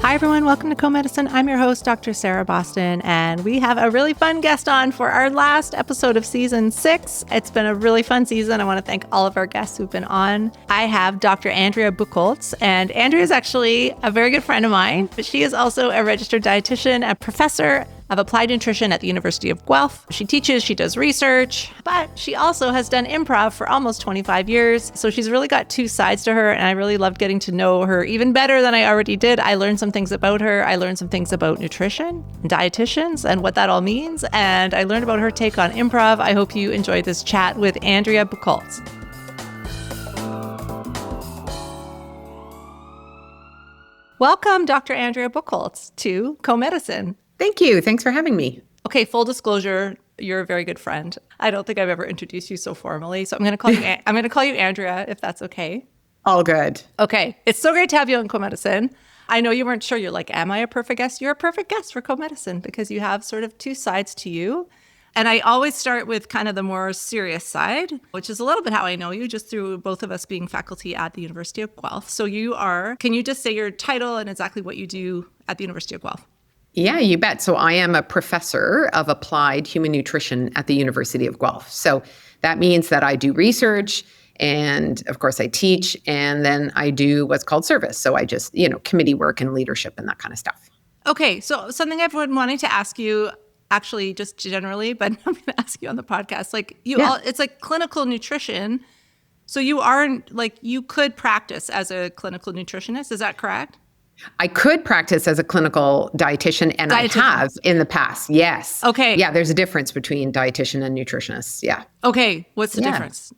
Hi, everyone. Welcome to Co-Medicine. I'm your host, Dr. Sarah Boston, and we have a really fun guest on for our last episode of season 6. It's been a really fun season. I want to thank all of our guests who've been on. I have Dr. Andrea Buchholz, and Andrea is actually a very good friend of mine, but she is also a registered dietitian, a professor of applied nutrition at the University of Guelph. She teaches, she does research, but she also has done improv for almost 25 years. So she's really got two sides to her, and I really loved getting to know her even better than I already did. I learned some things about her. I learned some things about nutrition and dietitians and what that all means. And I learned about her take on improv. I hope you enjoyed this chat with Andrea Bucholz. Welcome, Dr. Andrea Bucholz, to Co-Medicine. Thank you. Thanks for having me. Okay, full disclosure, you're a very good friend. I don't think I've ever introduced you so formally, so I'm going to call you Andrea, if that's okay. All good. Okay, it's so great to have you on Co-Medicine. I know you weren't sure. You're like, am I a perfect guest? You're a perfect guest for Co-Medicine because you have sort of two sides to you. And I always start with kind of the more serious side, which is a little bit how I know you, just through both of us being faculty at the University of Guelph. So can you just say your title and exactly what you do at the University of Guelph? Yeah, you bet. So I am a professor of applied human nutrition at the University of Guelph. So that means that I do research and of course I teach, and then I do what's called service. So I just, committee work and leadership and that kind of stuff. Okay. So something I've been wanting to ask you, actually just generally, but I'm going to ask you on the podcast, it's like clinical nutrition. So you could practice as a clinical nutritionist. Is that correct? I could practice as a clinical dietitian, and I have in the past. Yes. Okay. Yeah, there's a difference between dietitian and nutritionists. Yeah. Okay. What's the difference?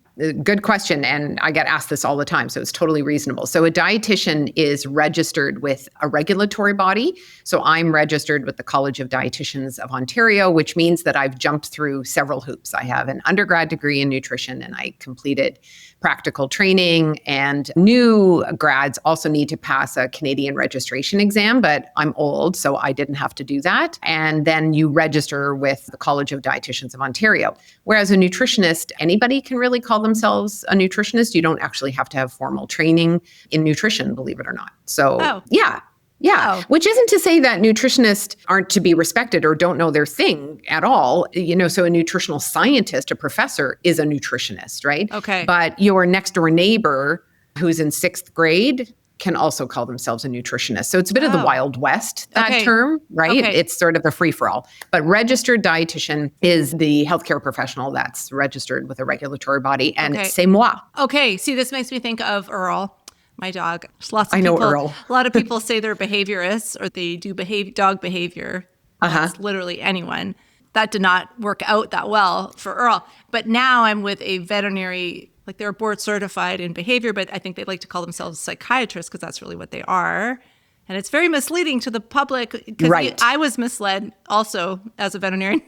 Good question. And I get asked this all the time, so it's totally reasonable. So a dietitian is registered with a regulatory body. So I'm registered with the College of Dietitians of Ontario, which means that I've jumped through several hoops. I have an undergrad degree in nutrition, and I completed practical training, and new grads also need to pass a Canadian registration exam, but I'm old, so I didn't have to do that. And then you register with the College of Dietitians of Ontario. Whereas a nutritionist, anybody can really call themselves a nutritionist. You don't actually have to have formal training in nutrition, believe it or not. So, Yeah. Oh. Which isn't to say that nutritionists aren't to be respected or don't know their thing at all. So a nutritional scientist, a professor, is a nutritionist, right? Okay. But your next door neighbor who's in 6th grade can also call themselves a nutritionist. So it's a bit of the Wild West, that term, right? Okay. It's sort of a free-for-all. But registered dietitian is the healthcare professional that's registered with a regulatory body. And c'est moi. Okay. See, this makes me think of Earl, my dog. Earl. A lot of people say they're behaviorists or they do dog behavior. That's literally anyone. That did not work out that well for Earl. But now I'm with a veterinary, like they're board certified in behavior, but I think they like to call themselves psychiatrists because that's really what they are. And it's very misleading to the public because I was misled also as a veterinarian.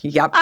Yep.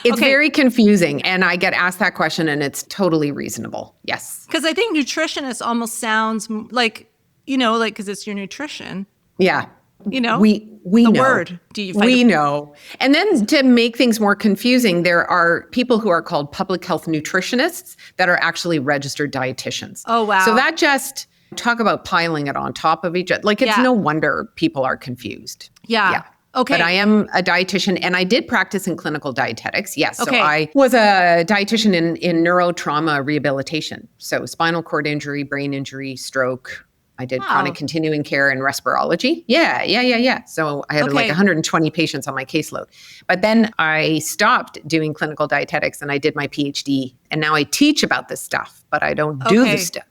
It's very confusing, and I get asked that question, and it's totally reasonable. Yes. Because I think nutritionist almost sounds like, because it's your nutrition. Yeah. We the know. Word. We know. And then to make things more confusing, there are people who are called public health nutritionists that are actually registered dietitians. Oh, wow. So that just talk about piling it on top of each other. Like, it's no wonder people are confused. Yeah. Okay. But I am a dietitian, and I did practice in clinical dietetics. Yes. Okay. So I was a dietitian in neurotrauma rehabilitation. So spinal cord injury, brain injury, stroke. I did chronic continuing care and respirology. Yeah. So I had like 120 patients on my caseload. But then I stopped doing clinical dietetics, and I did my PhD. And now I teach about this stuff, but I don't do the stuff.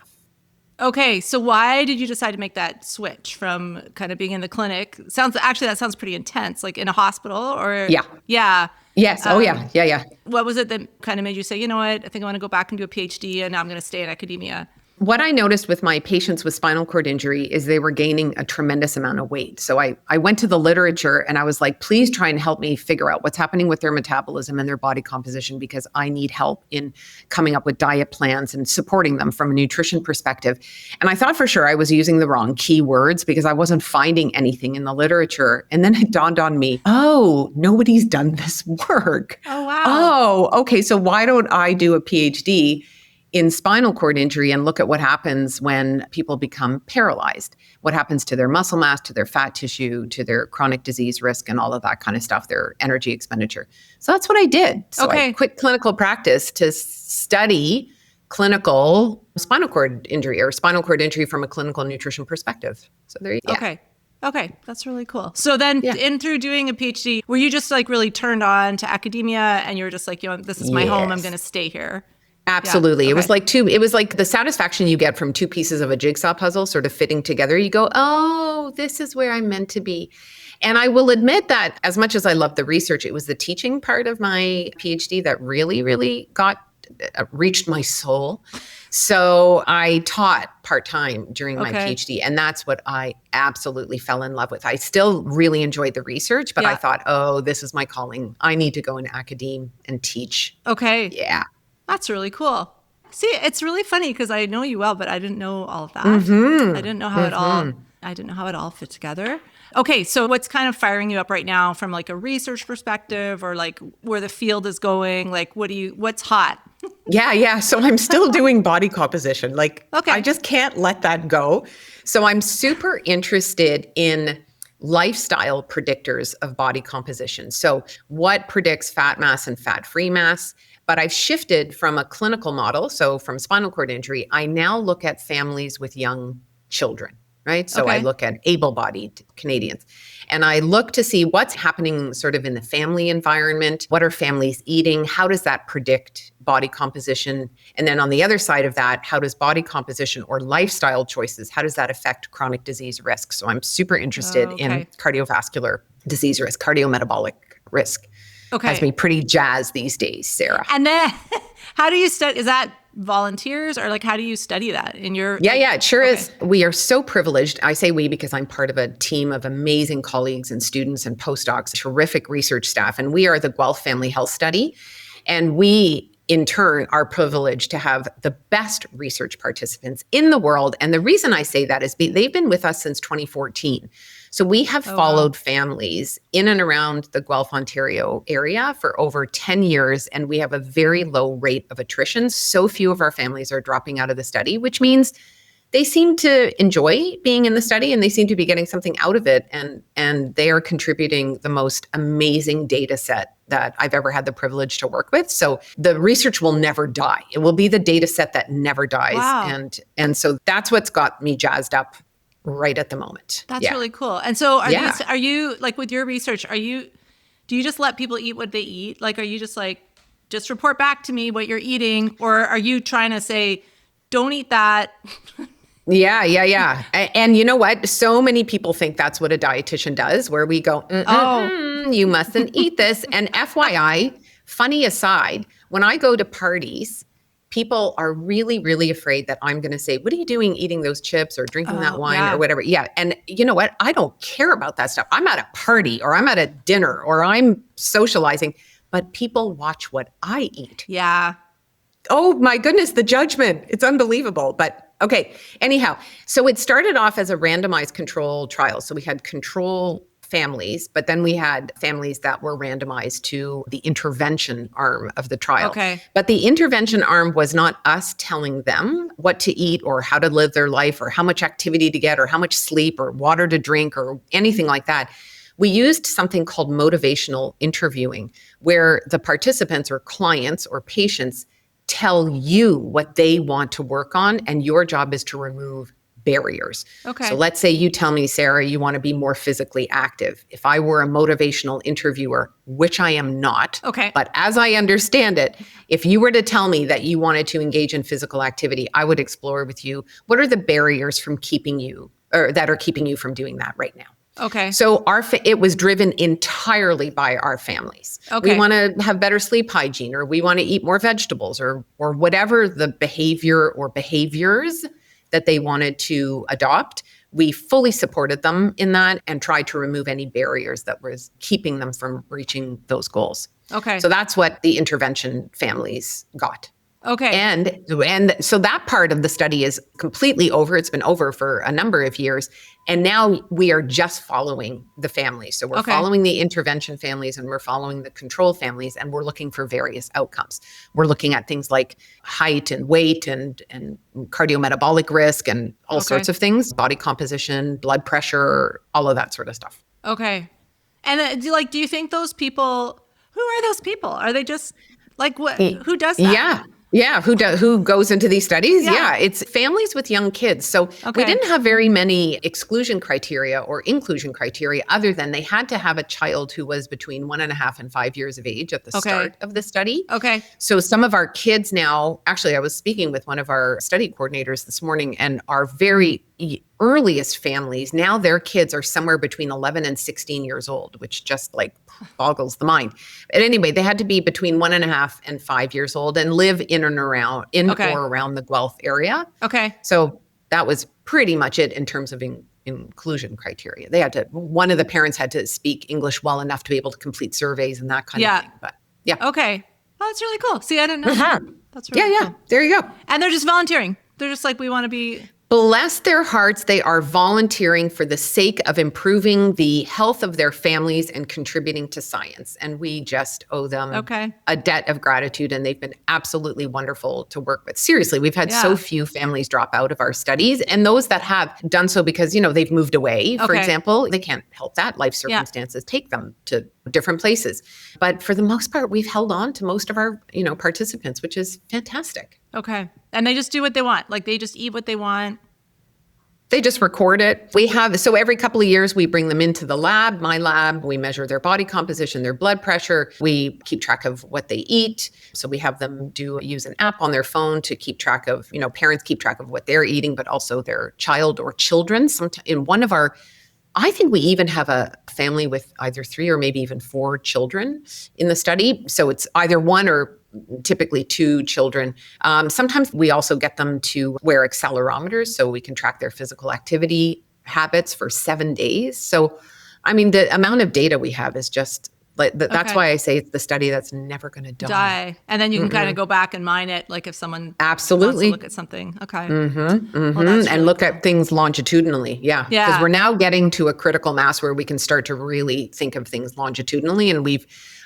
Okay, so why did you decide to make that switch from kind of being in the clinic? That sounds pretty intense, like in a hospital or? Yeah. Yeah. Yes. Yeah. What was it that kind of made you say, you know what, I think I want to go back and do a PhD, and now I'm going to stay in academia? What I noticed with my patients with spinal cord injury is they were gaining a tremendous amount of weight. So I went to the literature and I was like, please try and help me figure out what's happening with their metabolism and their body composition, because I need help in coming up with diet plans and supporting them from a nutrition perspective. And I thought for sure I was using the wrong keywords because I wasn't finding anything in the literature. And then it dawned on me, nobody's done this work. Oh, wow. Oh, okay. So why don't I do a PhD in spinal cord injury and look at what happens when people become paralyzed. What happens to their muscle mass, to their fat tissue, to their chronic disease risk, and all of that kind of stuff, their energy expenditure. So that's what I did. So I quit clinical practice to study clinical spinal cord injury or spinal cord injury from a clinical nutrition perspective. So there you go. Okay, that's really cool. So then in through doing a PhD, were you just like really turned on to academia and you were just like, this is my home, I'm going to stay here? Absolutely. Yeah. Okay. It was like the satisfaction you get from two pieces of a jigsaw puzzle sort of fitting together. You go, oh, this is where I'm meant to be. And I will admit that as much as I love the research, it was the teaching part of my PhD that really, really reached my soul. So I taught part-time during my PhD, and that's what I absolutely fell in love with. I still really enjoyed the research, but I thought, oh, this is my calling. I need to go into academia and teach. Okay. Yeah. That's really cool. See, it's really funny because I know you well, but I didn't know all of that. Mm-hmm. I didn't know how it all fit together. Okay, so what's kind of firing you up right now from like a research perspective or like where the field is going? Like what's hot? Yeah. So I'm still doing body composition. I just can't let that go. So I'm super interested in lifestyle predictors of body composition. So what predicts fat mass and fat-free mass? But I've shifted from a clinical model, so from spinal cord injury, I now look at families with young children, right? So I look at able-bodied Canadians. And I look to see what's happening sort of in the family environment. What are families eating? How does that predict body composition? And then on the other side of that, how does body composition or lifestyle choices, how does that affect chronic disease risk? So I'm super interested in cardiovascular disease risk, cardiometabolic risk. Has me pretty jazzed these days, Sarah. And then how do you study? Is that volunteers or like how do you study that in your? Yeah, it sure is. We are so privileged. I say we because I'm part of a team of amazing colleagues and students and postdocs, terrific research staff. And we are the Guelph Family Health Study. And we, in turn, are privileged to have the best research participants in the world. And the reason I say that is they've been with us since 2014. So we have followed families in and around the Guelph, Ontario area for over 10 years, and we have a very low rate of attrition. So few of our families are dropping out of the study, which means they seem to enjoy being in the study and they seem to be getting something out of it. And they are contributing the most amazing data set that I've ever had the privilege to work with. So the research will never die. It will be the data set that never dies. Wow. And so that's what's got me jazzed up right at the moment. That's really cool. And so are you like with your research, do you just let people eat what they eat? Like, are you just like, just report back to me what you're eating? Or are you trying to say, don't eat that? Yeah. And you know what? So many people think that's what a dietitian does, where we go, you mustn't eat this. And FYI, funny aside, when I go to parties, people are really, really afraid that I'm going to say, what are you doing eating those chips or drinking that wine or whatever? Yeah. And you know what? I don't care about that stuff. I'm at a party or I'm at a dinner or I'm socializing, but people watch what I eat. Yeah. Oh my goodness, the judgment. It's unbelievable. But okay. Anyhow, so it started off as a randomized control trial. So we had control families, but then we had families that were randomized to the intervention arm of the trial. Okay. But the intervention arm was not us telling them what to eat or how to live their life or how much activity to get or how much sleep or water to drink or anything like that. We used something called motivational interviewing, where the participants or clients or patients tell you what they want to work on, and your job is to remove barriers. Okay. So let's say you tell me, Sarah, you want to be more physically active. If I were a motivational interviewer, which I am not, but as I understand it, if you were to tell me that you wanted to engage in physical activity, I would explore with you, what are the barriers from keeping you, or that are keeping you from doing that right now? Okay. So it was driven entirely by our families. Okay. We want to have better sleep hygiene, or we want to eat more vegetables, or whatever the behavior or behaviors that they wanted to adopt. We fully supported them in that and tried to remove any barriers that was keeping them from reaching those goals. Okay. So that's what the intervention families got. Okay. And so that part of the study is completely over. It's been over for a number of years. And now we are just following the families. So we're following the intervention families and we're following the control families, and we're looking for various outcomes. We're looking at things like height and weight and cardiometabolic risk and all sorts of things, body composition, blood pressure, all of that sort of stuff. Okay. And do you think those people, who are those people? Are they just like what? Who does that? Yeah. Yeah, who goes into these studies? Yeah, it's families with young kids. So we didn't have very many exclusion criteria or inclusion criteria other than they had to have a child who was between 1.5 and 5 years of age at the start of the study. Okay. So some of our kids now, actually, I was speaking with one of our study coordinators this morning, and our very earliest families, now their kids are somewhere between 11 and 16 years old, which just like boggles the mind. But anyway, they had to be between 1.5 and 5 years old and live in or around the Guelph area. Okay. So that was pretty much it in terms of inclusion criteria. They had to, one of the parents had to speak English well enough to be able to complete surveys and that kind of thing. But yeah. Okay. Oh, that's really cool. See, I didn't know that. That's really cool. There you go. And they're just volunteering. They're just like, we want to be... Bless their hearts, they are volunteering for the sake of improving the health of their families and contributing to science. And we just owe them a debt of gratitude, and they've been absolutely wonderful to work with. Seriously, we've had so few families drop out of our studies, and those that have done so because, they've moved away, for example, they can't help that. Life circumstances take them to different places. But for the most part, we've held on to most of our, participants, which is fantastic. Okay. And they just do what they want. Like they just eat what they want. They just record it. So every couple of years, we bring them into the lab, my lab. We measure their body composition, their blood pressure. We keep track of what they eat. So we have them use an app on their phone to keep track of, parents keep track of what they're eating, but also their child or children. I think we even have a family with either 3 or maybe even 4 children in the study. So it's either 1 or typically 2 children. Sometimes we also get them to wear accelerometers so we can track their physical activity habits for 7 days. So, the amount of data we have is just like, that's why I say it's the study that's never going to die. And then you can kind of go back and mine it, like if someone absolutely wants to look at something. Okay. Well, and look at things longitudinally. Yeah. Because we're now getting to a critical mass where we can start to really think of things longitudinally. And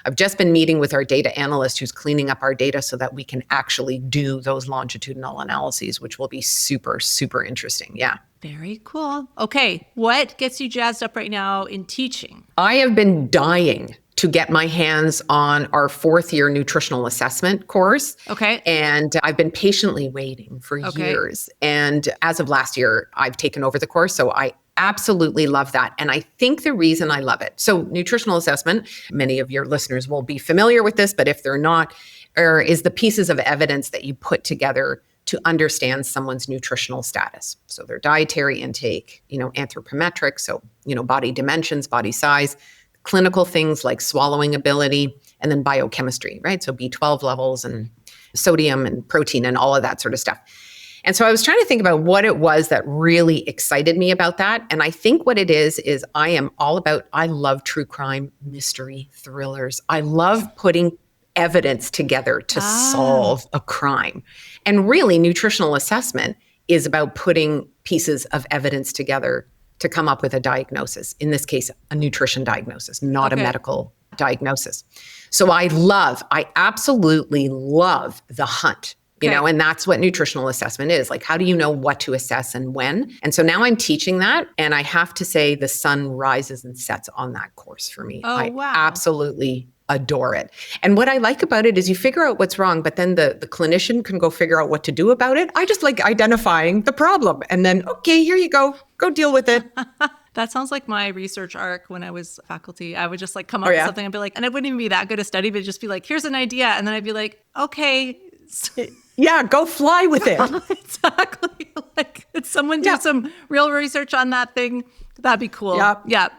I've just been meeting with our data analyst who's cleaning up our data so that we can actually do those longitudinal analyses, which will be super, super interesting. Yeah. Very cool. Okay. What gets you jazzed up right now in teaching? I have been dying to get my hands on our 4th year nutritional assessment course. Okay. And I've been patiently waiting for years. And as of last year, I've taken over the course. So I absolutely love that. And I think the reason I love it, so nutritional assessment, many of your listeners will be familiar with this, but if they're not, is the pieces of evidence that you put together to understand someone's nutritional status. So their dietary intake, anthropometric, so, body dimensions, body size, clinical things like swallowing ability, and then biochemistry, right? So B12 levels and sodium and protein and all of that sort of stuff. And so I was trying to think about what it was that really excited me about that. And I think what it is I love true crime, mystery, thrillers. I love putting evidence together to solve a crime. And really, nutritional assessment is about putting pieces of evidence together to come up with a diagnosis. In this case, a nutrition diagnosis, not a medical diagnosis. So I absolutely love the hunt. And that's what nutritional assessment is. Like, how do you know what to assess and when? And so now I'm teaching that. And I have to say the sun rises and sets on that course for me. Oh, I wow. absolutely adore it. And what I like about it is you figure out what's wrong, but then the clinician can go figure out what to do about it. I just like identifying the problem. And then, okay, here you go. Go deal with it. That sounds like my research arc when I was faculty. I would just like come up with something and be like, and it wouldn't even be that good a study, but it'd just be like, here's an idea. And then I'd be like, okay. Yeah, go fly with it. Exactly. Like, could someone do some real research on that thing? That'd be cool. Yeah.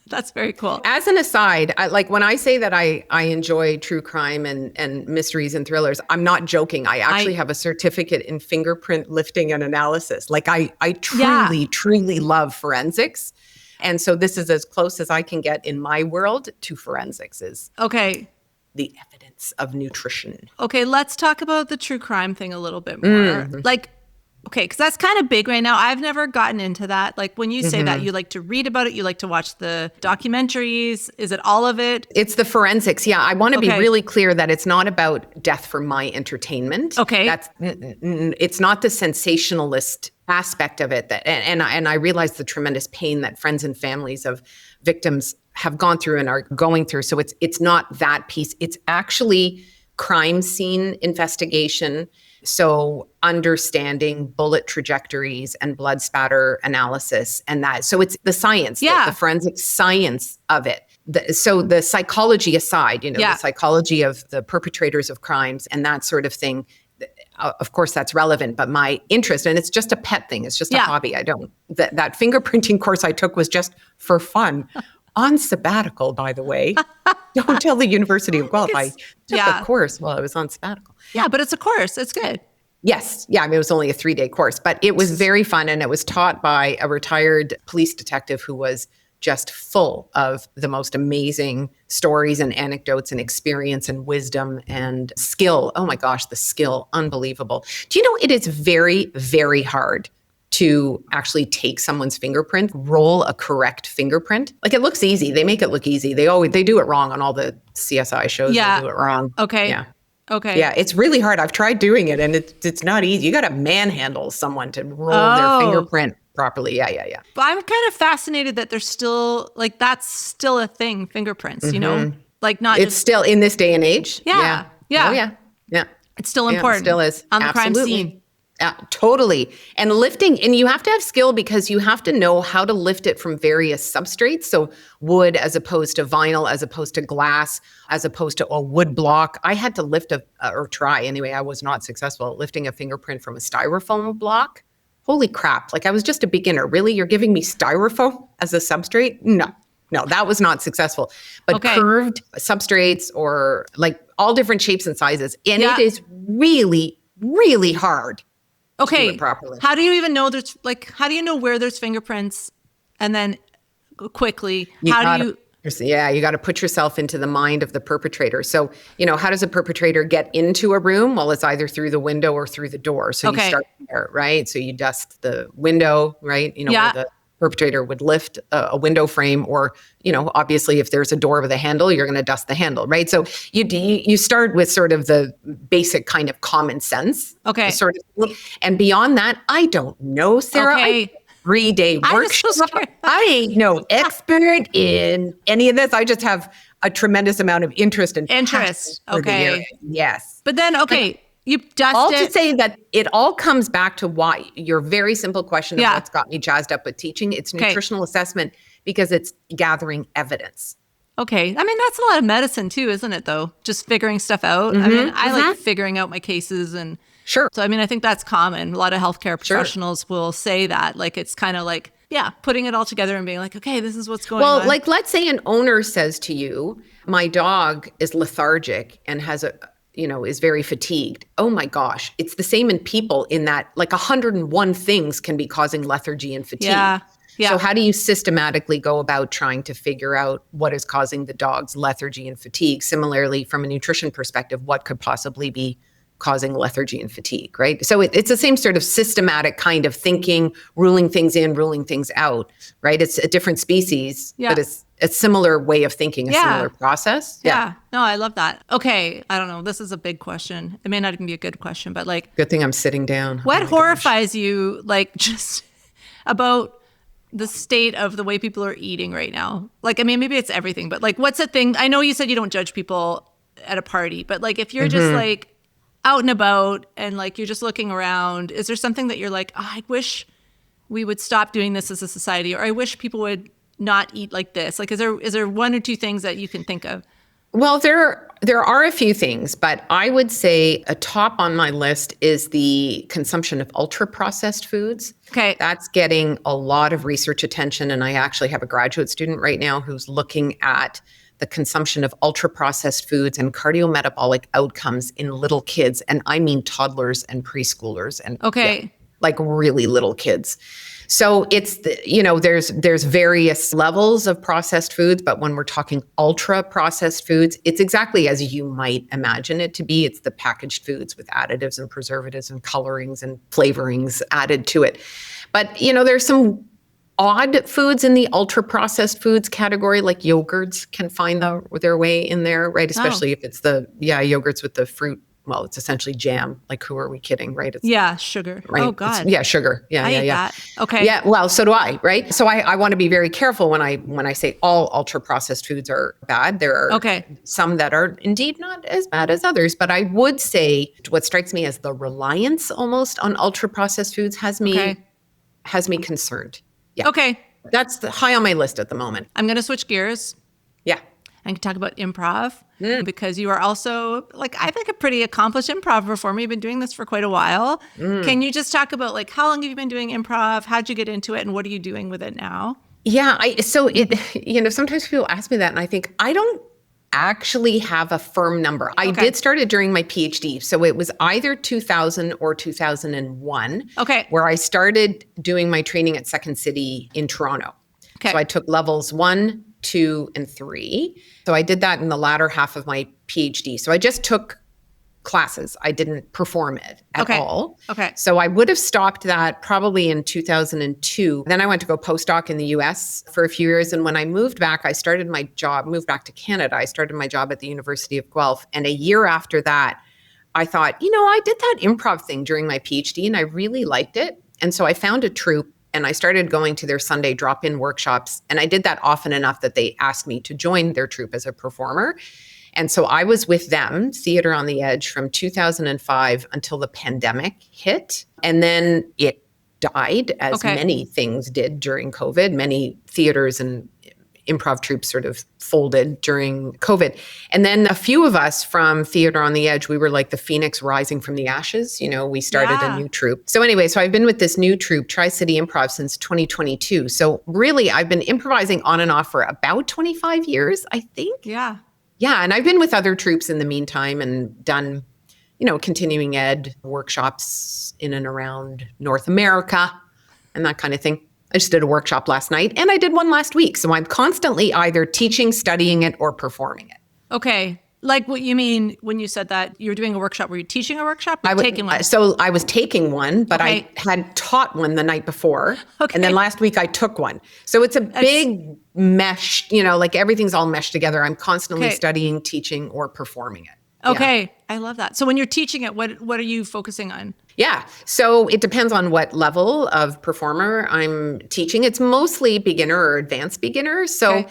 That's very cool. As an aside, when I say that I enjoy true crime and mysteries and thrillers, I'm not joking. I actually have a certificate in fingerprint lifting and analysis. Like I truly love forensics. And so this is as close as I can get in my world to forensics is. Okay. the evidence of nutrition. Okay, let's talk about the true crime thing a little bit more. Like, okay, because that's kind of big right now. I've never gotten into that. Like when you say that, you like to read about it, you like to watch the documentaries. Is it all of it? It's the forensics. Yeah, I want to be really clear that it's not about death for my entertainment. Okay. It's not the sensationalist aspect of it. And I realize the tremendous pain that friends and families of victims have gone through and are going through. So it's not that piece. It's actually crime scene investigation. So understanding bullet trajectories and blood spatter analysis and that. So it's the science, the forensic science of it. So the psychology aside, the psychology of the perpetrators of crimes and that sort of thing, of course that's relevant, but my interest, and it's just a pet thing, it's just a hobby. That fingerprinting course I took was just for fun. On sabbatical, by the way. Don't tell the University of Guelph. I took a course while I was on sabbatical. Yeah, but it's a course. It's good. Yes. Yeah, I mean, it was only a 3-day course, but it was very fun. And it was taught by a retired police detective who was just full of the most amazing stories and anecdotes and experience and wisdom and skill. Oh my gosh, the skill, unbelievable. Do you know, it is very, very hard to actually take someone's fingerprint, roll a correct fingerprint. Like it looks easy. They make it look easy. They do it wrong on all the CSI shows. Yeah. They do it wrong. Okay. Yeah. Okay. Yeah, it's really hard. I've tried doing it and it's not easy. You got to manhandle someone to roll their fingerprint properly. Yeah. But I'm kind of fascinated that there's still, like, that's still a thing, fingerprints, you know? Like not It's still in this day and age. Yeah. Oh, yeah. It's still important. It still is. On the crime Absolutely. scene. Totally. And lifting, and you have to have skill because you have to know how to lift it from various substrates. So wood as opposed to vinyl, as opposed to glass, as opposed to a wood block. I had to lift or try anyway, I was not successful at lifting a fingerprint from a styrofoam block. Holy crap. Like I was just a beginner. Really? You're giving me styrofoam as a substrate? No, that was not successful. But curved substrates or like all different shapes and sizes. And it is really, really hard. Okay. Do it properly. How do you even know how do you know where there's fingerprints? And then quickly, you got to put yourself into the mind of the perpetrator. So, how does a perpetrator get into a room? Well, it's either through the window or through the door. So you start there, right? So you dust the window, right? Where the perpetrator would lift a window frame or, obviously if there's a door with a handle, you're going to dust the handle, right? So you start with sort of the basic kind of common sense. Okay. And beyond that, I don't know, Sarah. Okay. 3-day workshop. I ain't no expert in any of this. I just have a tremendous amount of interest and passion for the area. Yes. But then, you dust all it. To say that it all comes back to why your very simple question of what's got me jazzed up with teaching. It's nutritional assessment because it's gathering evidence. Okay. I mean, that's a lot of medicine too, isn't it though? Just figuring stuff out. I mean, I like figuring out my cases and sure. So, I mean, I think that's common. A lot of healthcare professionals will say that, like, it's kind of like, putting it all together and being like, okay, this is what's going on. Well, like, let's say an owner says to you, my dog is lethargic and has is very fatigued. Oh my gosh. It's the same in people in that like 101 things can be causing lethargy and fatigue. Yeah. So how do you systematically go about trying to figure out what is causing the dog's lethargy and fatigue? Similarly, from a nutrition perspective, what could possibly be causing lethargy and fatigue, right? So it's the same sort of systematic kind of thinking, ruling things in, ruling things out, right? It's a different species, but it's a similar way of thinking, a similar process. Yeah. No, I love that. Okay. I don't know. This is a big question. It may not even be a good question, but like. Good thing I'm sitting down. What horrifies you, like, just about the state of the way people are eating right now? Like, I mean, maybe it's everything, but like, what's the thing? I know you said you don't judge people at a party, but like, if you're just like out and about and like, you're just looking around, is there something that you're like, oh, I wish we would stop doing this as a society, or I wish people would not eat like this? Like, is there one or two things that you can think of? Well, there are a few things, but I would say a top on my list is the consumption of ultra-processed foods. Okay. That's getting a lot of research attention, and I actually have a graduate student right now who's looking at the consumption of ultra-processed foods and cardiometabolic outcomes in little kids, and I mean toddlers and preschoolers. And like really little kids. So it's, there's various levels of processed foods, but when we're talking ultra processed foods, it's exactly as you might imagine it to be. It's the packaged foods with additives and preservatives and colorings and flavorings added to it. But, there's some odd foods in the ultra processed foods category, like yogurts can find their way in there, right? Especially if it's yogurts with the fruit. Well, it's essentially jam. Like, who are we kidding, right? It's, sugar. Right? Oh, God. Sugar. I ate that. Okay. Yeah, well, so do I, right? So I want to be very careful when I say all ultra-processed foods are bad. There are some that are indeed not as bad as others. But I would say what strikes me as the reliance almost on ultra-processed foods has me concerned. Yeah. Okay. That's high on my list at the moment. I'm going to switch gears. Yeah. I can talk about improv because you are also, I think, a pretty accomplished improv performer. You've been doing this for quite a while. Can you just talk about, how long have you been doing improv? How'd you get into it? And what are you doing with it now? Yeah. Sometimes people ask me that and I think I don't actually have a firm number. I did start it during my PhD. So it was either 2000 or 2001 where I started doing my training at Second City in Toronto. Okay. So I took levels 1, 2, and 3. So I did that in the latter half of my PhD. So I just took classes. I didn't perform it at all. Okay. So I would have stopped that probably in 2002. Then I went to go postdoc in the US for a few years. And when I moved back, moved back to Canada. I started my job at the University of Guelph. And a year after that, I thought, I did that improv thing during my PhD and I really liked it. And so I found a troupe. And I started going to their Sunday drop-in workshops. And I did that often enough that they asked me to join their troupe as a performer. And so I was with them, Theater on the Edge, from 2005 until the pandemic hit. And then it died, as many things did during COVID. Many theaters and improv troupes sort of folded during COVID. And then a few of us from Theater on the Edge, we were like the phoenix rising from the ashes. We started a new troupe. So anyway, I've been with this new troupe, TriCity Improv, since 2022. So really, I've been improvising on and off for about 25 years, I think. Yeah. Yeah. And I've been with other troupes in the meantime and done, continuing ed workshops in and around North America and that kind of thing. I just did a workshop last night and I did one last week. So I'm constantly either teaching, studying it, or performing it. Okay. Like what you mean when you said that you're doing a workshop, were you teaching a workshop or taking one? So I was taking one, but I had taught one the night before. And then last week I took one. So it's a big mesh, everything's all meshed together. I'm constantly studying, teaching, or performing it. Okay. Yeah. I love that. So when you're teaching it, what are you focusing on? Yeah. So it depends on what level of performer I'm teaching. It's mostly beginner or advanced beginner. So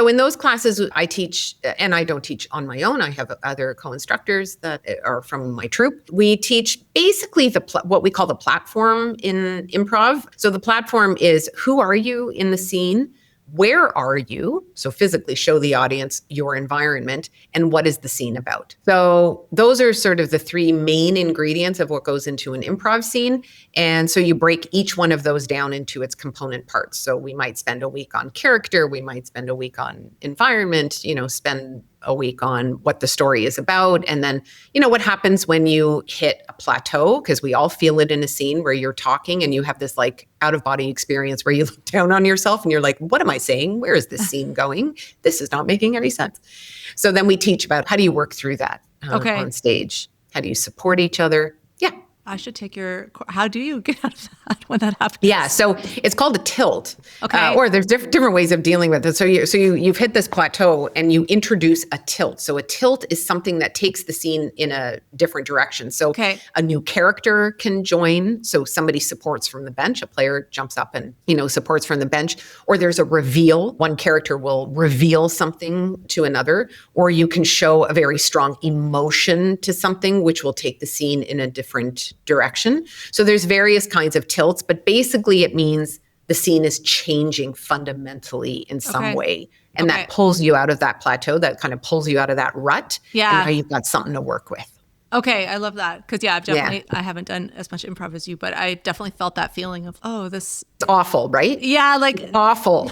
in those classes I teach, and I don't teach on my own. I have other co-instructors that are from my troupe. We teach basically what we call the platform in improv. So the platform is, who are you in the scene? Where are you? So physically show the audience your environment, and what is the scene about? So those are sort of the three main ingredients of what goes into an improv scene. And so you break each one of those down into its component parts. So we might spend a week on character, we might spend a week on environment, spend a week on what the story is about. And then, what happens when you hit a plateau, because we all feel it in a scene where you're talking and you have this out of body experience where you look down on yourself and you're like, what am I saying? Where is this scene going? This is not making any sense. So then we teach about how do you work through that on stage? How do you support each other? Yeah. I should take how do you get out of that when that happens? Yeah, so it's called a tilt. Okay. Or there's different ways of dealing with it. So you've hit this plateau and you introduce a tilt. So a tilt is something that takes the scene in a different direction. So a new character can join. So somebody supports from the bench. A player jumps up and, supports from the bench. Or there's a reveal. One character will reveal something to another. Or you can show a very strong emotion to something, which will take the scene in a different direction. So there's various kinds of tilts, but basically it means the scene is changing fundamentally in some way. And that pulls you out of that plateau, that kind of pulls you out of that rut. Yeah. And now you've got something to work with. Okay. I love that. Because I haven't done as much improv as you, but I definitely felt that feeling of, this. It's awful, right? Yeah. Awful.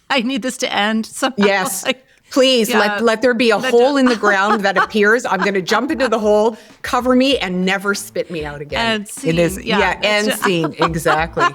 I need this to end somehow. Yes. Please Yeah. let there be a hole in the ground that appears. I'm going to jump into the hole, cover me, and never spit me out again. And scene. It is, and scene. Exactly.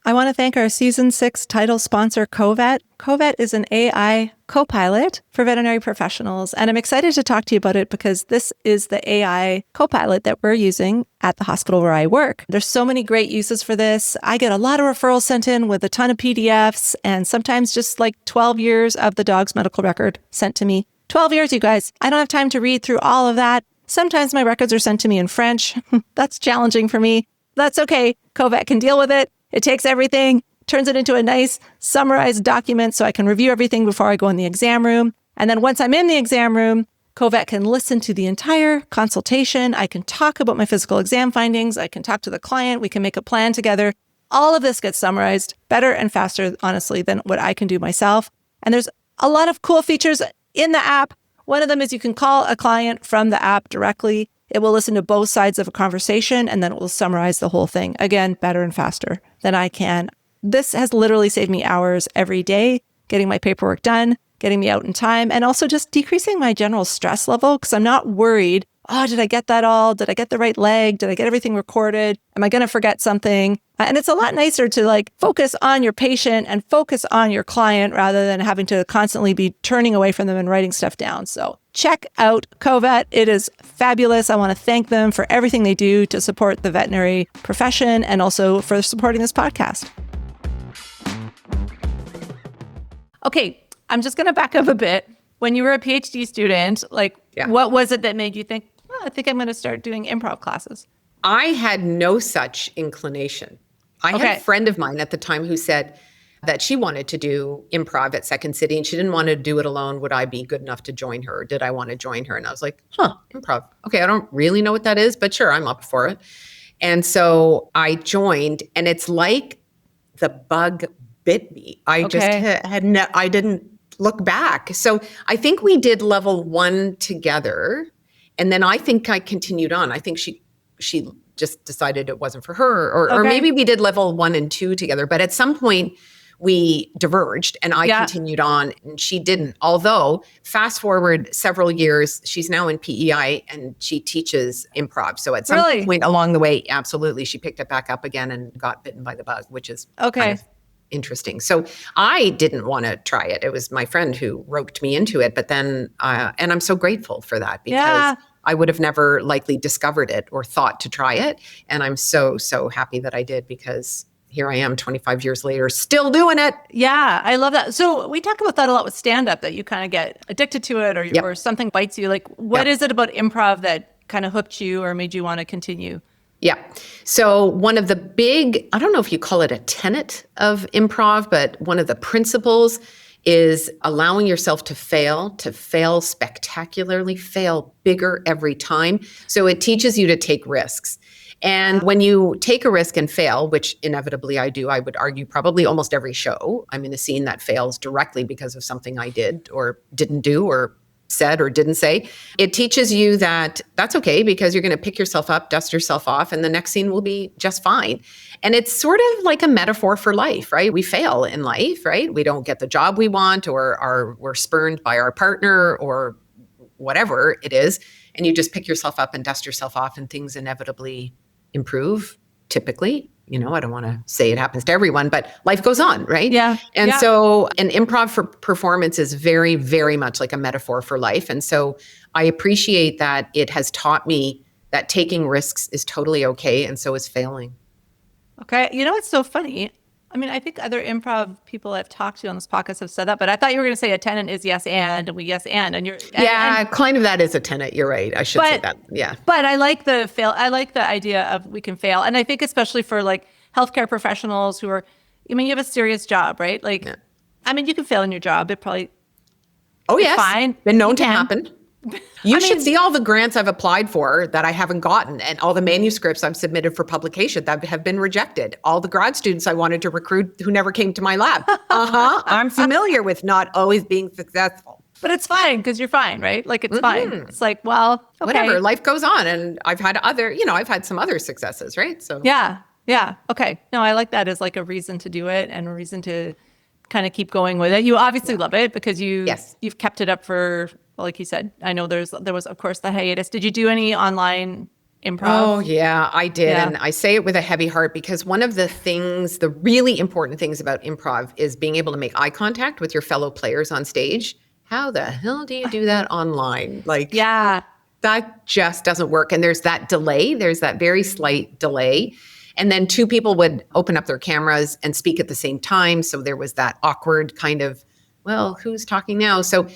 I want to thank our Season 6 title sponsor, Covet. Covet is an AI co-pilot for veterinary professionals, and I'm excited to talk to you about it because this is the AI co-pilot that we're using at the hospital where I work. There's so many great uses for this. I get a lot of referrals sent in with a ton of PDFs, and sometimes just like 12 years of the dog's medical record sent to me. 12 years, you guys. I don't have time to read through all of that. Sometimes my records are sent to me in French. That's challenging for me. That's okay. Covet can deal with it. It takes everything, turns it into a nice summarized document so I can review everything before I go in the exam room. And then once I'm in the exam room, Covet can listen to the entire consultation. I can talk about my physical exam findings. I can talk to the client. We can make a plan together. All of this gets summarized better and faster, honestly, than what I can do myself. And there's a lot of cool features in the app. One of them is you can call a client from the app directly. It will listen to both sides of a conversation, and then it will summarize the whole thing. Again, better and faster than I can. This has literally saved me hours every day, getting my paperwork done, getting me out in time, and also just decreasing my general stress level because I'm not worried, oh, did I get that all? Did I get the right leg? Did I get everything recorded? Am I going to forget something? And it's a lot nicer to like focus on your patient and focus on your client rather than having to constantly be turning away from them and writing stuff down. So check out Covet. It is fabulous. I want to thank them for everything they do to support the veterinary profession and also for supporting this podcast. Okay, I'm just going to back up a bit. When you were a PhD student, what was it that made you think, oh, I think I'm going to start doing improv classes? I had no such inclination. I had a friend of mine at the time who said that she wanted to do improv at Second City and she didn't want to do it alone. Would I be good enough to join her? Or did I want to join her? And I was like, improv. Okay, I don't really know what that is, but sure, I'm up for it. And so I joined, and it's like the bug bit me. I just I didn't look back. So I think we did level 1 together. And then I think I continued on. I think she just decided it wasn't for her, or maybe we did level 1 and 2 together. But at some point we diverged and I continued on and she didn't. Although fast forward several years, she's now in PEI and she teaches improv. So at some point along the way, absolutely, she picked it back up again and got bitten by the bug, which is kind of interesting. So I didn't want to try it. It was my friend who roped me into it. But then, and I'm so grateful for that because I would have never likely discovered it or thought to try it. And I'm so, so happy that I did because here I am 25 years later, still doing it. Yeah, I love that. So we talk about that a lot with stand-up, that you kind of get addicted to it or something bites you. Like, what is it about improv that kind of hooked you or made you want to continue? Yeah. So one of the big, I don't know if you call it a tenet of improv, but one of the principles is allowing yourself to fail spectacularly, fail bigger every time. So it teaches you to take risks. And when you take a risk and fail, which inevitably I do, I would argue probably almost every show, I'm in a scene that fails directly because of something I did or didn't do or said or didn't say. It teaches you that that's okay because you're going to pick yourself up, dust yourself off, and the next scene will be just fine. And it's sort of like a metaphor for life, right? We fail in life, right? We don't get the job we want, or we're spurned by our partner, or whatever it is. And you just pick yourself up and dust yourself off, and things inevitably improve, typically. You know, I don't want to say it happens to everyone, but life goes on, right? Yeah. And so an improv for performance is very, very much like a metaphor for life. And so I appreciate that it has taught me that taking risks is totally okay, and so is failing. Okay. You know what's so funny? I mean, I think other improv people I've talked to on this podcast have said that, but I thought you were going to say a tenet is yes and we yes and you're kind of that is a tenet. You're right. I should say that. Yeah. But I like the fail. I like the idea of we can fail, and I think especially for like healthcare professionals who are, I mean, you have a serious job, right? Like, I mean, you can fail in your job. It probably fine. Been known to happen. You should see all the grants I've applied for that I haven't gotten, and all the manuscripts I've submitted for publication that have been rejected. All the grad students I wanted to recruit who never came to my lab. I'm familiar with not always being successful. But it's fine because you're fine, right? Like, it's fine. It's like, well, okay. Whatever, life goes on. And I've had I've had some other successes, right? So Yeah. Okay. No, I like that as like a reason to do it and a reason to kind of keep going with it? You obviously love it because Yes. you've kept it up for, well, like you said, I know there was of course the hiatus. Did you do any online improv? Oh, yeah, I did. Yeah. And I say it with a heavy heart because one of the things, the really important things about improv is being able to make eye contact with your fellow players on stage. How the hell do you do that online? Like, Yeah. that just doesn't work. And there's that delay. There's that very slight delay. And then two people would open up their cameras and speak at the same time. So there was that awkward kind of, well, who's talking now? So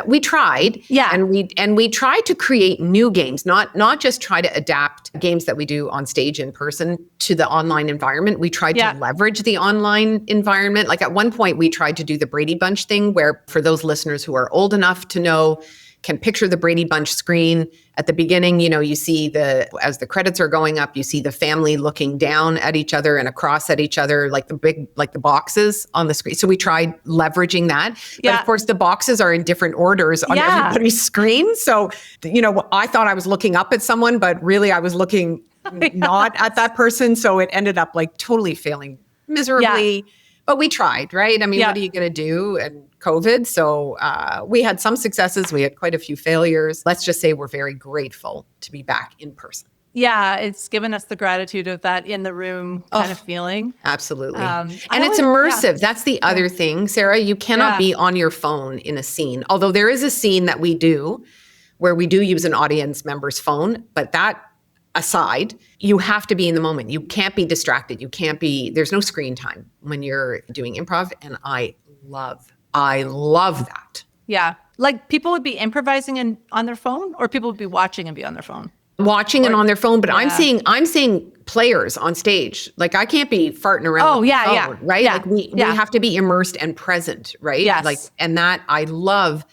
we tried, Yeah. and we tried to create new games, not just try to adapt games that we do on stage in person to the online environment. We tried to leverage the online environment. Like at one point, we tried to do the Brady Bunch thing, where for those listeners who are old enough to know, can picture the Brady Bunch screen at the beginning. You know, you see as the credits are going up, you see the family looking down at each other and across at each other, like the boxes on the screen. So we tried leveraging that. But of course, the boxes are in different orders on everybody's screen. So, you know, I thought I was looking up at someone, but really I was looking not at that person. So it ended up like totally failing miserably. Yeah. But we tried, right? I mean, what are you going to do? And COVID. So we had some successes. We had quite a few failures. Let's just say we're very grateful to be back in person. Yeah, it's given us the gratitude of that in the room kind of feeling. Absolutely. And it's immersive. That's the other thing, Sarah. You cannot be on your phone in a scene. Although there is a scene that we do where we do use an audience member's phone, but that aside, you have to be in the moment. You can't be distracted. There's no screen time when you're doing improv. And I love that. Yeah. Like people would be improvising on their phone, or people would be watching and be on their phone. Watching and on their phone, but I'm seeing players on stage. Like I can't be farting around. Phone, right? Yeah, like we have to be immersed and present, right? Yes. Like, and that I love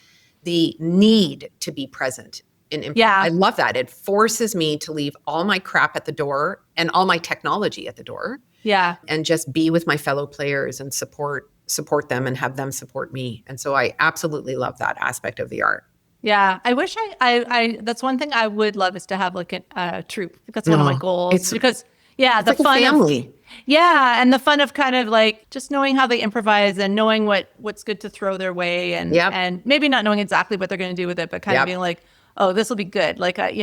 the need to be present in improv. Yeah. I love that. It forces me to leave all my crap at the door and all my technology at the door. Yeah. And just be with my fellow players and support them and have them support me. And so I absolutely love that aspect of the art. Yeah. I wish I that's one thing I would love, is to have like a troupe. That's one of my goals. Because the like fun a family. And the fun of kind of like just knowing how they improvise and knowing what's good to throw their way, and maybe not knowing exactly what they're going to do with it, but kind of being like, oh, this will be good. Like, I've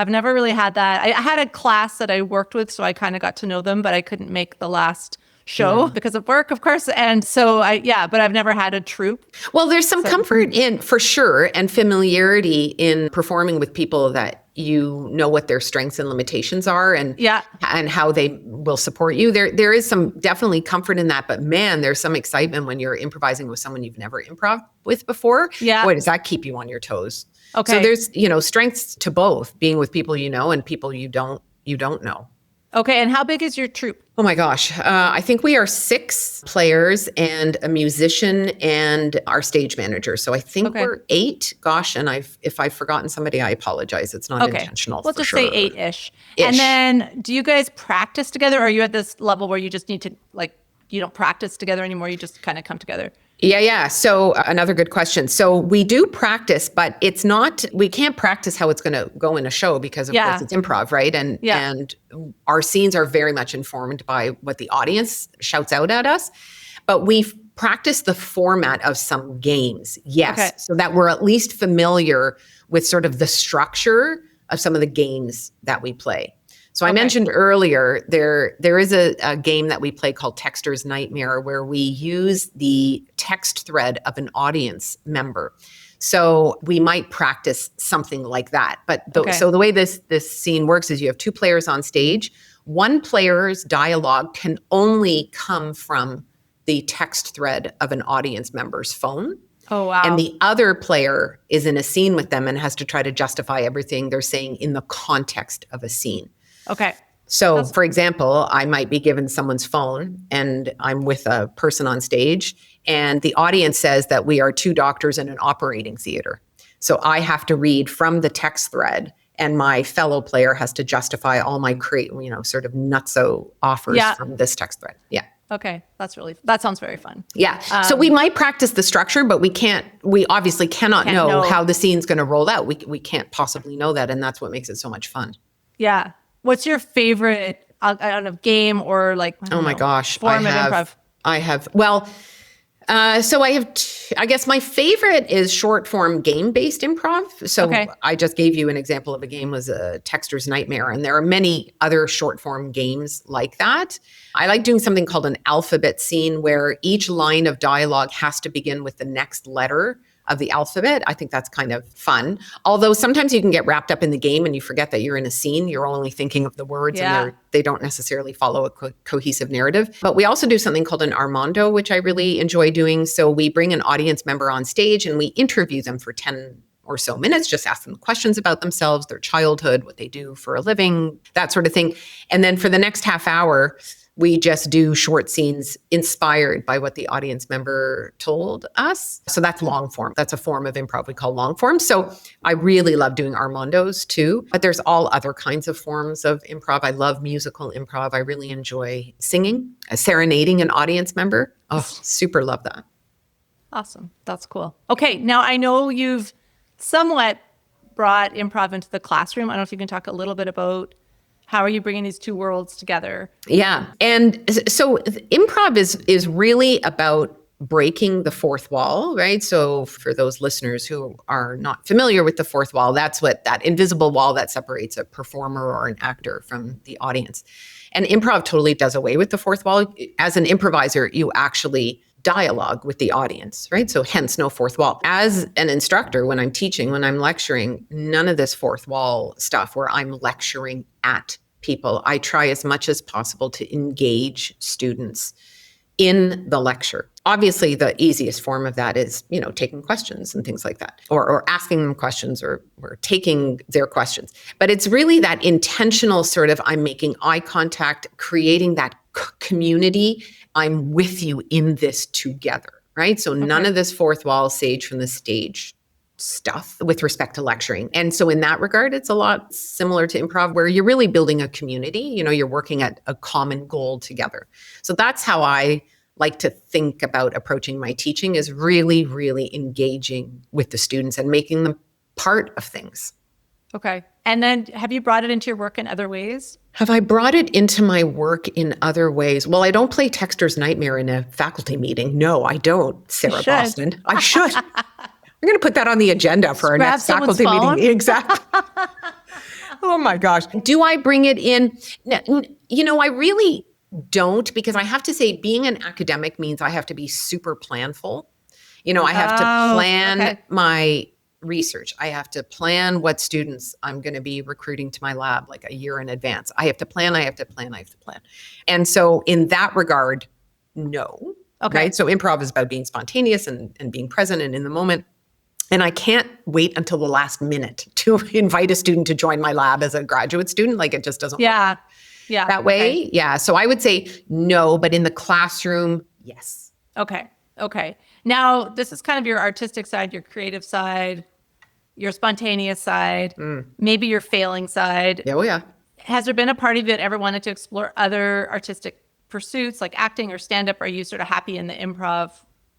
never really had that. I had a class that I worked with, so I kind of got to know them, but I couldn't make the last show because of work, of course. And so but I've never had a troupe. Well, there's some comfort in, for sure, and familiarity in performing with people that you know what their strengths and limitations are, and how they will support you. There is some definitely comfort in that, but man, there's some excitement when you're improvising with someone you've never improv with before. Yeah. Boy, does that keep you on your toes. Okay. So there's, strengths to both, being with people you know and people you don't know. Okay. And how big is your troupe? Oh my gosh. I think we are 6 players and a musician and our stage manager. So I think we're 8. Gosh. And if I've forgotten somebody, I apologize. It's not intentional. We'll just say 8-ish. And then do you guys practice together? Or are you at this level where you just need to, like, you don't practice together anymore? You just kind of come together? Yeah. So another good question. So we do practice, but it's not, we can't practice how it's going to go in a show because of course it's improv, right? And our scenes are very much informed by what the audience shouts out at us, but we practice the format of some games. Yes. So that we're at least familiar with sort of the structure of some of the games that we play. So I mentioned earlier, there is a game that we play called Texter's Nightmare, where we use the text thread of an audience member. So we might practice something like that. But so the way this scene works is you have 2 players on stage. One player's dialogue can only come from the text thread of an audience member's phone. Oh, wow. And the other player is in a scene with them and has to try to justify everything they're saying in the context of a scene. Okay. So, for example, I might be given someone's phone and I'm with a person on stage, and the audience says that we are 2 doctors in an operating theater. So I have to read from the text thread, and my fellow player has to justify all my sort of nutso offers from this text thread. Yeah. Okay. That sounds very fun. Yeah. So we might practice the structure, but we obviously cannot know how the scene's going to roll out. We can't possibly know that. And that's what makes it so much fun. Yeah. What's your favorite game or like? Oh my gosh, form of improv? I have, I guess my favorite is short form game based improv. So Okay. I just gave you an example of a game was a Texter's Nightmare. And there are many other short form games like that. I like doing something called an alphabet scene where each line of dialogue has to begin with the next letter of the alphabet. I think that's kind of fun. Although sometimes you can get wrapped up in the game and you forget that you're in a scene. You're only thinking of the words and they don't necessarily follow a cohesive narrative. But we also do something called an Armando, which I really enjoy doing. So we bring an audience member on stage and we interview them for 10 or so minutes, just ask them questions about themselves, their childhood, what they do for a living, that sort of thing. And then for the next half hour, we just do short scenes inspired by what the audience member told us. So that's long form. That's a form of improv we call long form. So I really love doing Armandos too, but there's all other kinds of forms of improv. I love musical improv. I really enjoy singing, serenading an audience member. Oh, super love that. Awesome. That's cool. Okay. Now I know you've somewhat brought improv into the classroom. I don't know if you can talk a little bit about how are you bringing these two worlds together? Yeah. And so improv is really about breaking the fourth wall, right? So for those listeners who are not familiar with the fourth wall, that's what that invisible wall that separates a performer or an actor from the audience. And improv totally does away with the fourth wall. As an improviser, you actually dialogue with the audience, right? So hence no fourth wall. As an instructor, when I'm teaching, when I'm lecturing, none of this fourth wall stuff where I'm lecturing at people. I try as much as possible to engage students in the lecture. Obviously, the easiest form of that is, taking questions and things like that, or asking them questions or taking their questions. But it's really that intentional sort of, I'm making eye contact, creating that community. I'm with you in this together, right? So none of this fourth wall, sage from the stage stuff with respect to lecturing. And so in that regard, it's a lot similar to improv where you're really building a community, you're working at a common goal together. So that's how I like to think about approaching my teaching, is really, really engaging with the students and making them part of things. Okay. And then have you brought it into your work in other ways? Have I brought it into my work in other ways? Well, I don't play Texter's Nightmare in a faculty meeting. No, I don't, Sarah Boston. I should. I'm going to put that on the agenda for our next faculty meeting. Exactly. Oh my gosh. Do I bring it in? I really don't, because I have to say being an academic means I have to be super planful. I have to plan my research. I have to plan what students I'm going to be recruiting to my lab like a year in advance. I have to plan. And so in that regard, no. Okay. Right? So improv is about being spontaneous and being present and in the moment. And I can't wait until the last minute to invite a student to join my lab as a graduate student. Like, it just doesn't work that way. Okay. Yeah. So I would say no, but in the classroom, yes. Okay. Now, this is kind of your artistic side, your creative side, your spontaneous side, maybe your failing side. Oh, yeah. Has there been a part of you that ever wanted to explore other artistic pursuits like acting or stand-up? Are you sort of happy in the improv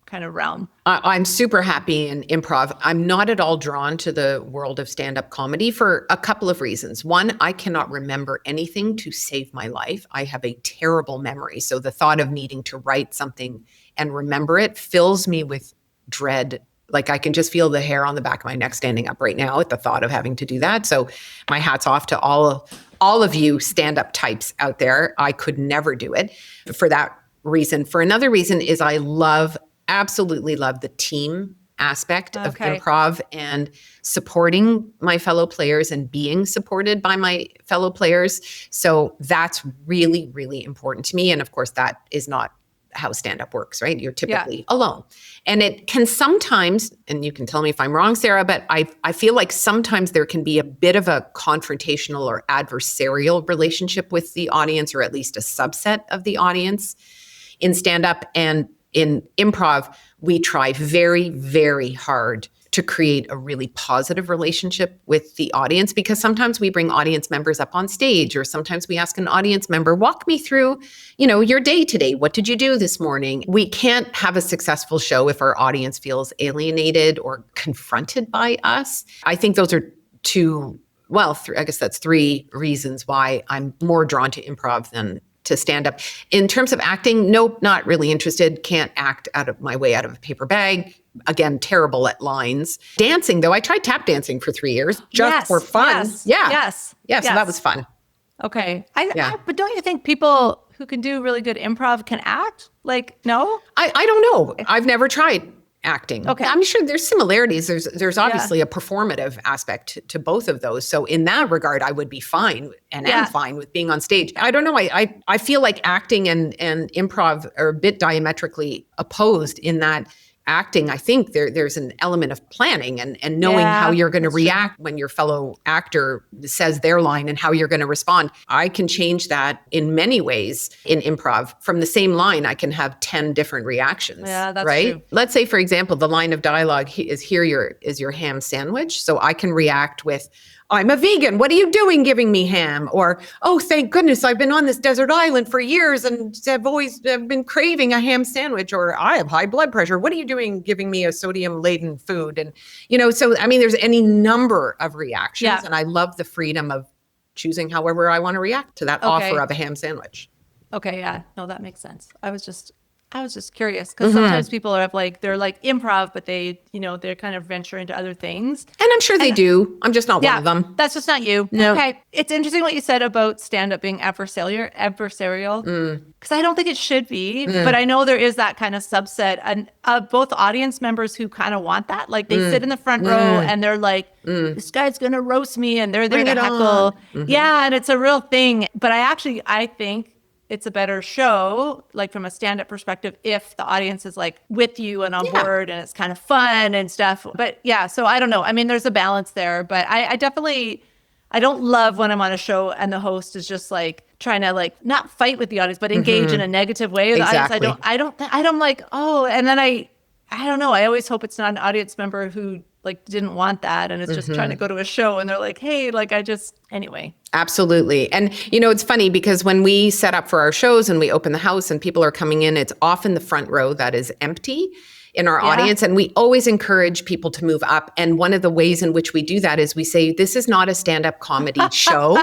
kind of realm? I'm super happy in improv. I'm not at all drawn to the world of stand-up comedy for a couple of reasons. One, I cannot remember anything to save my life. I have a terrible memory. So the thought of needing to write something and remember it fills me with dread. Like, I can just feel the hair on the back of my neck standing up right now at the thought of having to do that. So my hat's off to all of you stand-up types out there. I could never do it for that reason. For another reason is I absolutely love the team aspect of improv and supporting my fellow players and being supported by my fellow players. So that's really, really important to me. And of course, that is not how stand-up works, right? You're typically alone. And it can sometimes, and you can tell me if I'm wrong, Sarah, but I feel like sometimes there can be a bit of a confrontational or adversarial relationship with the audience, or at least a subset of the audience in stand-up. And in improv, we try very, very hard to create a really positive relationship with the audience, because sometimes we bring audience members up on stage, or sometimes we ask an audience member, walk me through, your day today. What did you do this morning? We can't have a successful show if our audience feels alienated or confronted by us. I think those are I guess that's three reasons why I'm more drawn to improv than to stand up. In terms of acting, nope, not really interested. Can't act out of my way out of a paper bag. Again, terrible at lines. Dancing, though, I tried tap dancing for 3 years just for fun. Yes. So that was fun. Okay. But don't you think people who can do really good improv can act? Like, no? I don't know. I've never tried acting. Okay. I'm sure there's similarities. There's obviously a performative aspect to both of those. So in that regard, I would be fine and am fine with being on stage. I don't know. I feel like acting and improv are a bit diametrically opposed in that acting, I think there's an element of planning and knowing how you're going to react when your fellow actor says their line and how you're going to respond. I can change that in many ways in improv. From the same line, I can have 10 different reactions. Yeah, that's right? true. Let's say, for example, the line of dialogue is your ham sandwich. So I can react with, I'm a vegan. What are you doing giving me ham? Or, oh, thank goodness, I've been on this desert island for years and I've been craving a ham sandwich. Or I have high blood pressure. What are you doing giving me a sodium-laden food? And, so, I mean, there's any number of reactions. Yeah. And I love the freedom of choosing however I want to react to that offer of a ham sandwich. Okay, yeah. No, that makes sense. I was just curious because sometimes people are they're like improv, but they kind of venture into other things. And I'm sure they do. I'm just not one of them. That's just not you. No. Okay. It's interesting what you said about stand-up being adversarial, because I don't think it should be, but I know there is that kind of subset and both audience members who kind of want that. Like they sit in the front row and they're like, this guy's going to roast me and they're there to heckle. Yeah. And it's a real thing. But I think it's a better show, like from a stand-up perspective, if the audience is like with you and on board and it's kind of fun and stuff. But yeah, so I don't know. I mean, there's a balance there, but I don't love when I'm on a show and the host is just like trying to like not fight with the audience, but engage in a negative way with the audience. I don't like, oh, and then I don't know. I always hope it's not an audience member who like didn't want that and is just trying to go to a show and they're like, hey, like anyway. Absolutely. And, it's funny because when we set up for our shows and we open the house and people are coming in, it's often the front row that is empty in our audience. And we always encourage people to move up. And one of the ways in which we do that is we say, this is not a stand-up comedy show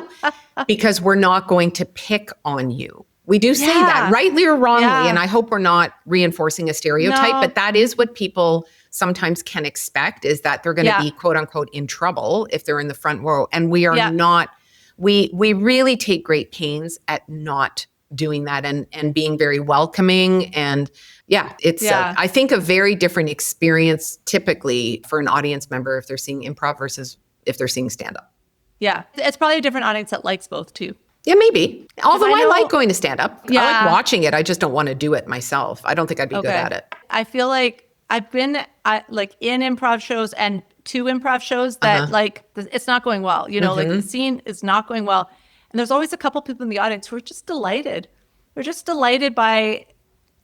because we're not going to pick on you. We do say that, rightly or wrongly. And I hope we're not reinforcing a stereotype, but that is what people sometimes can expect, is that they're going to be quote unquote in trouble if they're in the front row. And we are not, we really take great pains at not doing that and being very welcoming. And it's, I think, a very different experience typically for an audience member if they're seeing improv versus if they're seeing stand-up. Yeah. It's probably a different audience that likes both too. Yeah, maybe. Although I like going to stand-up. I like watching it. I just don't want to do it myself. I don't think I'd be good at it. I feel like I've been in improv shows and 2 improv shows that it's not going well. Like the scene is not going well. And there's always a couple people in the audience who are just delighted. They're just delighted by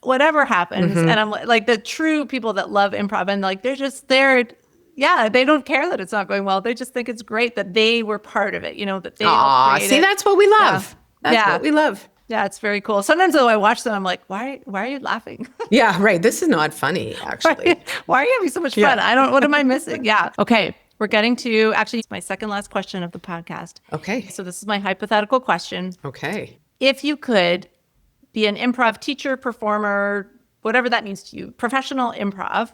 whatever happens. And I'm like the true people that love improv and like they're just there. Yeah, they don't care that it's not going well. They just think it's great that they were part of it, that they created see, that's what we love. That's what we love. Yeah, it's very cool. Sometimes though I watch them, I'm like, why are you laughing? Yeah, right. This is not funny, actually. Why are you having so much fun? What am I missing? Yeah. Okay. We're getting to actually my second last question of the podcast. Okay. So this is my hypothetical question. Okay. If you could be an improv teacher, performer, whatever that means to you, professional improv,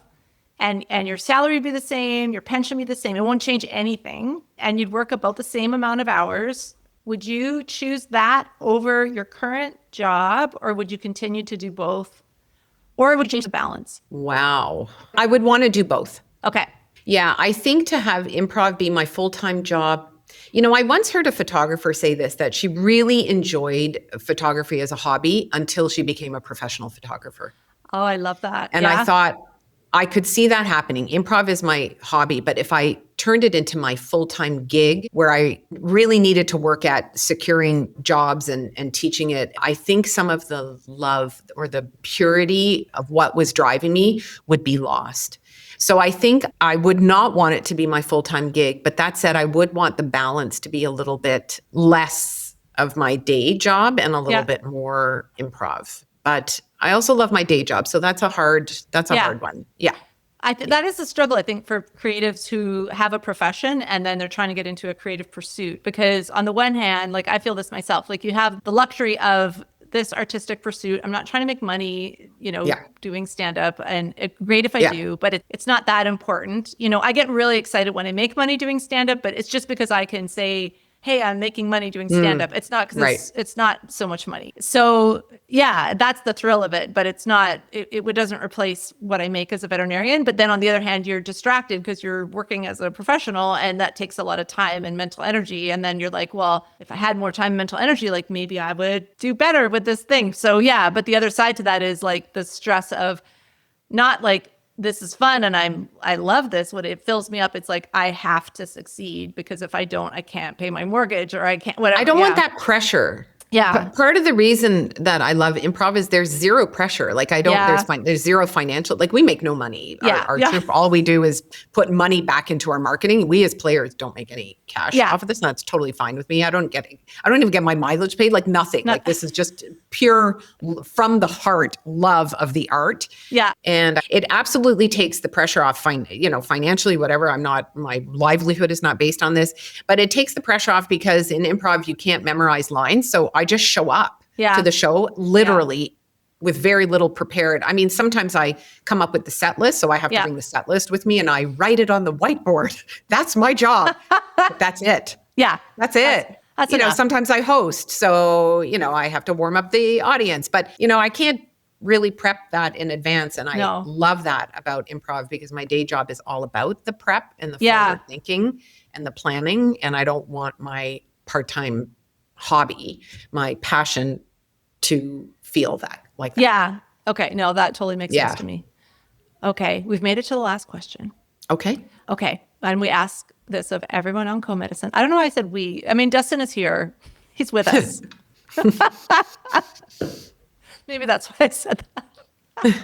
and your salary would be the same, your pension would be the same, it won't change anything, and you'd work about the same amount of hours, would you choose that over your current job, or would you continue to do both? Or would you change the balance? Wow. I would want to do both. Okay. Yeah, I think to have improv be my full-time job, I once heard a photographer say this, that she really enjoyed photography as a hobby until she became a professional photographer. Oh, I love that. And I thought, I could see that happening. Improv is my hobby, but if I turned it into my full-time gig where I really needed to work at securing jobs and teaching it, I think some of the love or the purity of what was driving me would be lost. So I think I would not want it to be my full-time gig, but that said, I would want the balance to be a little bit less of my day job and a little bit more improv. But I also love my day job. So that's a hard one. Yeah. That is a struggle, I think, for creatives who have a profession and then they're trying to get into a creative pursuit. Because on the one hand, like I feel this myself, like you have the luxury of this artistic pursuit. I'm not trying to make money, doing stand-up, and great if I do, but it's not that important. I get really excited when I make money doing stand-up, but it's just because I can say, hey, I'm making money doing stand-up. It's not because it's not so much money. So yeah, that's the thrill of it, but it's not, it doesn't replace what I make as a veterinarian. But then on the other hand, you're distracted because you're working as a professional, and that takes a lot of time and mental energy. And then you're like, well, if I had more time and mental energy, like maybe I would do better with this thing. So yeah, but the other side to that is like the stress of not like, this is fun and I love this. What it fills me up, it's like I have to succeed, because if I don't, I can't pay my mortgage, or I can't, whatever. I don't want that pressure. Yeah. Part of the reason that I love improv is there's zero pressure. Like there's zero financial, like we make no money. Our troupe, all we do is put money back into our marketing. We as players don't make any cash off of this. And that's totally fine with me. I don't even get my mileage paid, like nothing. Like this is just pure from the heart love of the art. Yeah. And it absolutely takes the pressure off financially, whatever. My livelihood is not based on this, but it takes the pressure off because in improv, you can't memorize lines. So I just show up to the show literally with very little prepared. I mean, sometimes I come up with the set list, so I have to bring the set list with me and I write it on the whiteboard. That's my job. That's it. Yeah. That's it. That's enough. Sometimes I host, so, I have to warm up the audience, but, I can't really prep that in advance. And I love that about improv, because my day job is all about the prep and the forward thinking and the planning. And I don't want my part-time hobby, my passion, to feel that like that. Yeah. Okay. No, that totally makes sense to me. Okay. We've made it to the last question. Okay. And we ask this of everyone on Co-Medicine. I don't know why I said we. I mean, Dustin is here. He's with us. Maybe that's why I said that.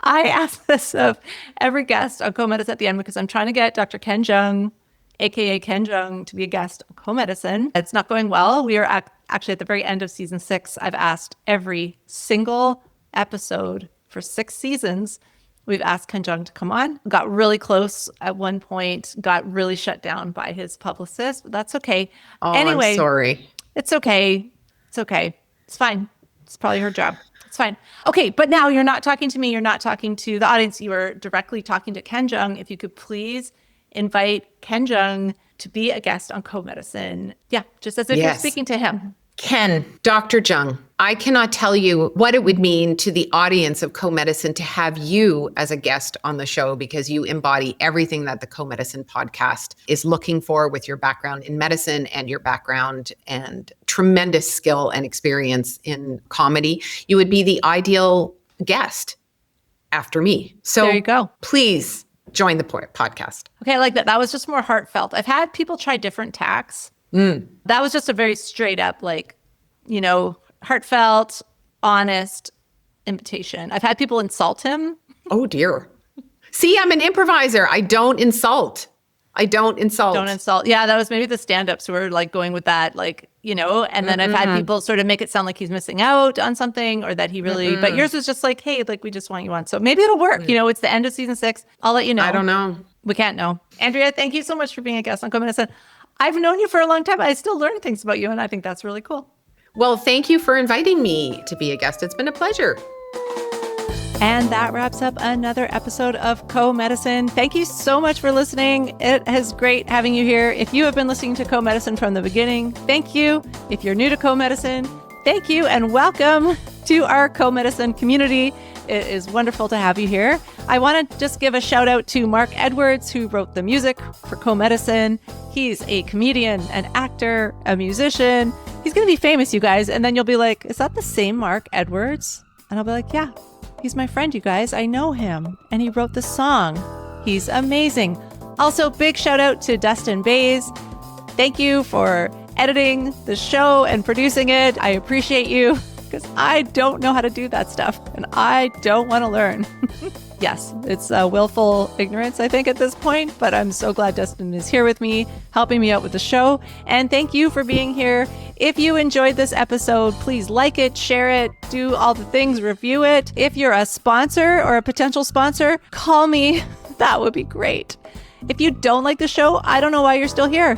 I ask this of every guest on Co-Medicine at the end, because I'm trying to get Dr. Ken Jeong, AKA Ken Jeong, to be a guest on Co-Medicine. It's not going well. We are actually at the very end of season 6. I've asked every single episode for 6 seasons. We've asked Ken Jeong to come on. Got really close at one point, got really shut down by his publicist, but that's okay. Oh, anyway, I'm sorry. It's okay. It's okay. It's fine. It's probably her job. It's fine. Okay, but now you're not talking to me. You're not talking to the audience. You are directly talking to Ken Jeong. If you could please invite Ken Jeong to be a guest on Co-Medicine. Yeah, just as if you're speaking to him. Ken, Dr. Jeong, I cannot tell you what it would mean to the audience of Co-Medicine to have you as a guest on the show, because you embody everything that the Co-Medicine podcast is looking for, with your background in medicine and your background and tremendous skill and experience in comedy. You would be the ideal guest after me. So there you go. Please join the podcast. Okay, I like that. That was just more heartfelt. I've had people try different tacks. That was just a very straight up, heartfelt, honest invitation. I've had people insult him. Oh, dear. See, I'm an improviser. I don't insult. Don't insult. Yeah, that was maybe the stand-ups who were going with that, and then I've had people sort of make it sound like he's missing out on something, or that he really, but yours was just hey, we just want you on. So maybe it'll work. It's the end of season 6. I'll let you know. I don't know. We can't know. Andrea, thank you so much for being a guest on Co-Medicine. I've known you for a long time. I still learn things about you, and I think that's really cool. Well, thank you for inviting me to be a guest. It's been a pleasure. And that wraps up another episode of Co-Medicine. Thank you so much for listening. It is great having you here. If you have been listening to Co-Medicine from the beginning, thank you. If you're new to Co-Medicine, thank you, and welcome to our Co-Medicine community. It is wonderful to have you here. I want to just give a shout out to Mark Edwards, who wrote the music for Co-Medicine. He's a comedian, an actor, a musician. He's going to be famous, you guys. And then you'll be like, is that the same Mark Edwards? And I'll be like, yeah, he's my friend, you guys. I know him. And he wrote the song. He's amazing. Also, big shout out to Dustin Bays. Thank you for editing the show and producing it. I appreciate you, because I don't know how to do that stuff and I don't want to learn. Yes, it's willful ignorance, I think, at this point, but I'm so glad Dustin is here with me, helping me out with the show. And thank you for being here. If you enjoyed this episode, please like it, share it, do all the things, review it. If you're a sponsor or a potential sponsor, call me. That would be great. If you don't like the show, I don't know why you're still here.